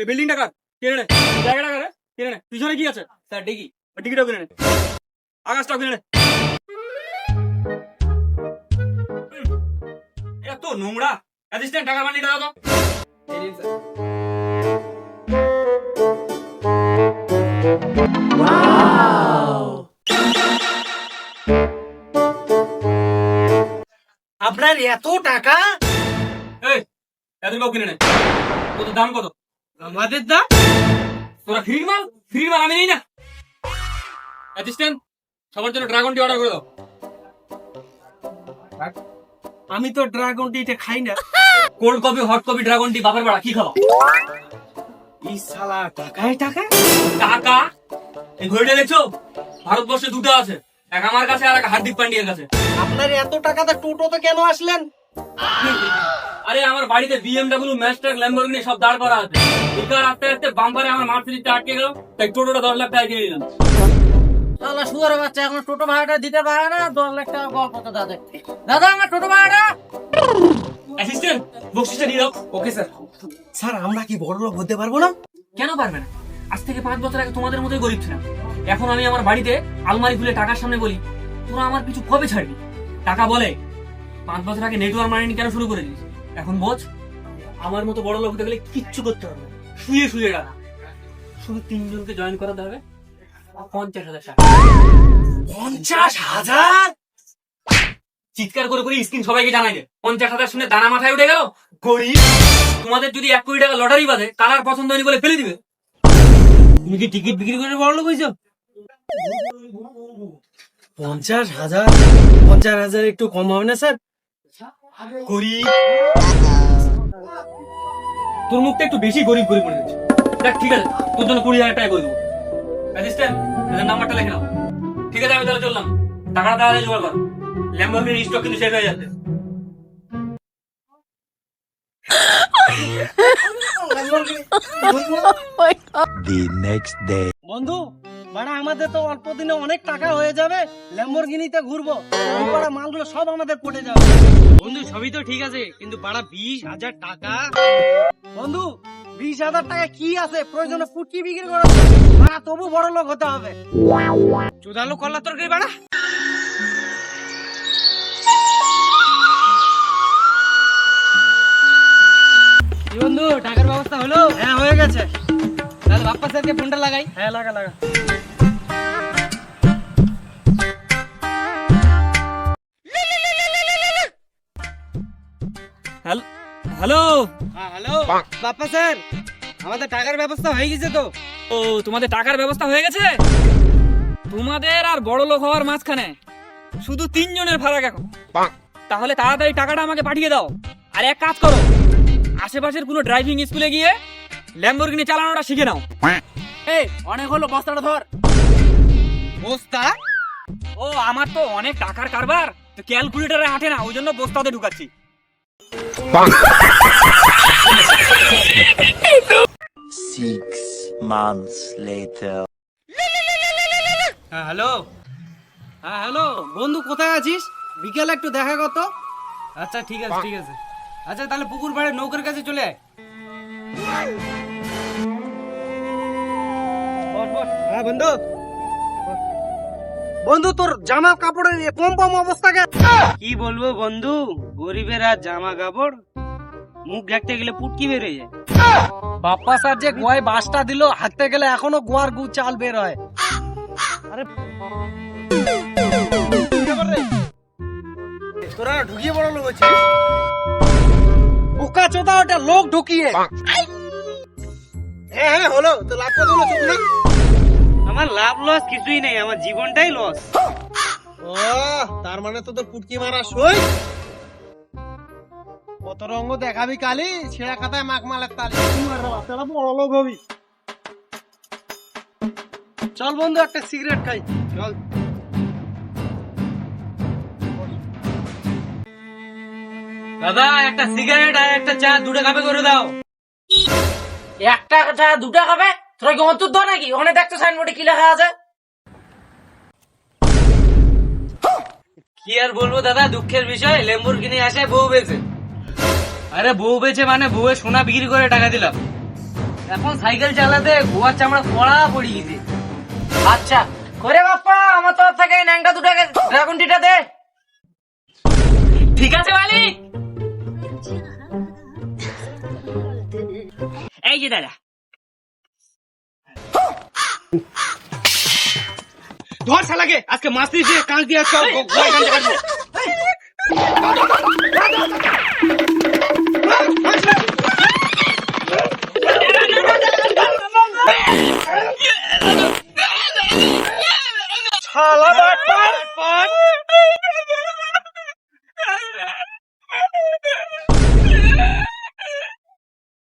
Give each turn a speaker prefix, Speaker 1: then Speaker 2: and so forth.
Speaker 1: এই বিল্ডিংটা কার? কিনে নে। জায়গাটা কার? কিনে নে। পিছনে কি আছে?
Speaker 2: স্যার ডিগি।
Speaker 1: টিকিটও কিনে নে। আকাশটাও কিনে নে। এত নোংরা। অ্যাসিস্ট্যান্ট টাকা বানিয়ে দাও তো।
Speaker 2: এই নিন স্যার।
Speaker 3: আপনার এত টাকা?
Speaker 1: এই এদেরকেও কিনে নে। তোদের দাম কত?
Speaker 3: আমাদের দাম?
Speaker 1: তোরা ফ্রির মাল আমি নেই না। অ্যাসিস্ট্যান্ট সবার জন্য ড্রাগন টি অর্ডার করে দাও।
Speaker 3: আমি তো ড্রাগন টিটা খাই না।
Speaker 1: Cold coffee hot coffee dragon tea বাপের বাড়া কি খাবো?
Speaker 3: এই শালা টাকায় টাকা।
Speaker 1: টাকা? এই ঘড়িটা দেখছো? ভারতবর্ষে দুটো আছে, এক আমার কাছে আর এক হার্দিক পান্ডিয়ার কাছে।
Speaker 3: আপনার এত টাকাতে টোটোতে কেন আসলেন?
Speaker 1: আরে আমার বাড়িতে বিএমডব্লিউ ম্যাস্টার ল্যাম্বরগিনি সব দাঁড় করা আছে। এবার আস্তে আস্তে বাম্পারে আমার মার্সিডিজটা আটকে গেল, তাই টোটোটা 10 লাখ টাকা কিনে নিলাম।
Speaker 3: শালা শুয়ারের বাচ্চা এখন টোটো ভাড়াটা দিতে পারে না, 10 লাখ টাকা গল্প তো দাদা। দাদা আমার টোটো ভাড়াটা।
Speaker 1: অ্যাসিস্ট্যান্ট বকশিসটা দিয়ে দাও।
Speaker 2: Okay sir.
Speaker 3: স্যার আমরা কি বড় লোক হতে পারবো না?
Speaker 1: কেন পারবে না? আজ থেকে 5 বছর আগে তোমাদের মতোই গরিব ছিলাম। এখন আমি আমার বাড়িতে আলমারি খুলে টাকার সামনে বলি, তোরা আমার কিছু কবে ছাড়বি? টাকা বলে 5 বছর আগে নেটওয়ার্ক মার্কেটিং কেন শুরু করে দিস? এখন বোঝ, আমার মতো বড় লোক হতে গেলে কিচ্ছু করতে হবে না, শুয়ে শুয়ে টাকা। শুধু 3 জনকে জয়েন করাতে হবে, 50,000 টাকা।
Speaker 3: 50,000?
Speaker 1: চিৎকার করে করে স্ক্রিন সবাইকে জানাই দে। 50,000 শুনে দানা মাথায় উঠে গেল। গরিব তোমাদের যদি 1 কোটি টাকা লটারি বাজে, কালার পছন্দ হয়নি বলে ফেলে দিবে।
Speaker 3: তুমি কি টিকিট বিক্রি করে বড় লোক হয়েছো? 50,000? 50,000 একটু কম হবে না স্যার?
Speaker 1: গরিব, তোর মুখটা একটু বেশি গরিব গরিব মনে হচ্ছে। দেখ ঠিক আছে, তোর জন্য 20,000 টাকা করে দেবো। অ্যাসিস্ট্যান্ট এদের নাম্বারটা লিখে নাও। ঠিক আছে আমি তাহলে চললাম, টাকাটা তাহলে জোগাড় কর। ল্যাম্বরগিনির স্টক কিন্তু শেষ হয়ে যাচ্ছে।
Speaker 4: The next day.
Speaker 3: বন্ধু বাড়া আমাদের তো অল্প দিনে অনেক টাকা হয়ে যাবে, ল্যাম্বরগিনিতে ঘুরবো, ওই বাড়া মালগুলো সব আমাদের পড়ে যাবে। বন্ধু সবই তো ঠিক আছে, কিন্তু বাড়া 20,000 টাকা। বন্ধু 20,000 টাকা কি আছে? প্রয়োজনে ফুটকি বিক্রি করে বাড়া তবু বড় লোক হতে হবে। চুদালো কল্লা তরকারি বাড়া। বন্ধু টাকার ব্যবস্থা হলো? হ্যাঁ হয়ে গেছে। তাহলে বাপ্পা স্যারকে ফোনটা লাগাই। হ্যাঁ লাগা লাগা।
Speaker 1: হ্যালো
Speaker 3: হ্যালো বাপ্পা স্যার, আমাদের টাকার ব্যবস্থা হয়ে গেছে তো?
Speaker 1: ও তোমাদের টাকার ব্যবস্থা হয়ে গেছে? তোমাদের আর বড় লোক হওয়ার মাঝখানে শুধু 3 জনের ফারাক এখন। তাহলে তাড়াতাড়ি টাকাটা আমাকে পাঠিয়ে দাও। আর এক কাজ করো, আশেপাশের কোনো ড্রাইভিং স্কুলে গিয়ে ল্যাম্বরগিনি চালানোটা শিখে নাও।
Speaker 3: এই অনেক হলো, বস্তাটা ধর। বস্তা?
Speaker 1: ও আমার তো অনেক টাকার কারবার, তো ক্যালকুলেটরে হাঁটে না, ওই জন্য বস্তাতে ঢুকাচ্ছি।
Speaker 4: 6 months later.
Speaker 3: হ্যাঁ হ্যালো। হ্যাঁ হ্যালো বন্ধু, কোথায় আছিস? বিকেলে একটু দেখা কত। আচ্ছা ঠিক আছে ঠিক আছে। আচ্ছা তাহলে পুকুর পাড়ে নৌকার কাছে চলে আয়। হ্যাঁ বন্ধু। বন্ধু তোর জামা কাপড়ের কম কম অবস্থা কেন? কি বলবো বন্ধু, গরিবের আর জামা কাপড়, মুখ ঢাকতে গেলে পুটকি বেরিয়ে যায়। বাপ্পা স্যার যে গোয়ায় বাসটা দিল, হাঁটতে গেলে এখনো গোয়ার গু চাল বের হয়। আরে তোরা ঢুকিয়ে বড় লোক হচ্ছিস? বোকা চোদা, ওটা লোক ঢুকিয়ে। হ্যাঁ হ্যাঁ হলো তো, লাভ কত হলো চুপ না। আমার লাভ লস কিছুই নেই, আমার জীবনটাই লস। ও তার মানে তোদের পুটকি মারা সই। কত রঙ দেখাবি কালি, ছেঁড়া কাতায় মাখ মালের তালি। বড় লোক হবি। চল বন্ধু একটা সিগারেট খাই, চল। দাদা একটা সিগারেট আর একটা চা, 2 টাকা করে দাও। একটা চা 2 টাকা খাবে? তোরা কি অন্তর দাও নাকি? ওখানে দেখতো সাইনবোর্ডে কি লেখা আছে? কি আর বলবো দাদা, দুঃখের বিষয়, ল্যাম্বরগিনি আসে বউ বেচে। আরে বউ বেচে মানে বউয়ের সোনা বিক্রি করে টাকা দিলাম। এখন সাইকেল চালাতে গোয়ার চামড়া পড়া পড়ি গেছে। আচ্ছা করে বাপ্পা, আমার তরফ থেকে এই ন্যাংটা দুটাকে ড্রাগন টিটা দে।
Speaker 1: ঠিক আছে মালিক। এই যে দাদা,
Speaker 3: ধর শালাকে, আজকে মাছ দিয়ে কাঁচ দিয়ে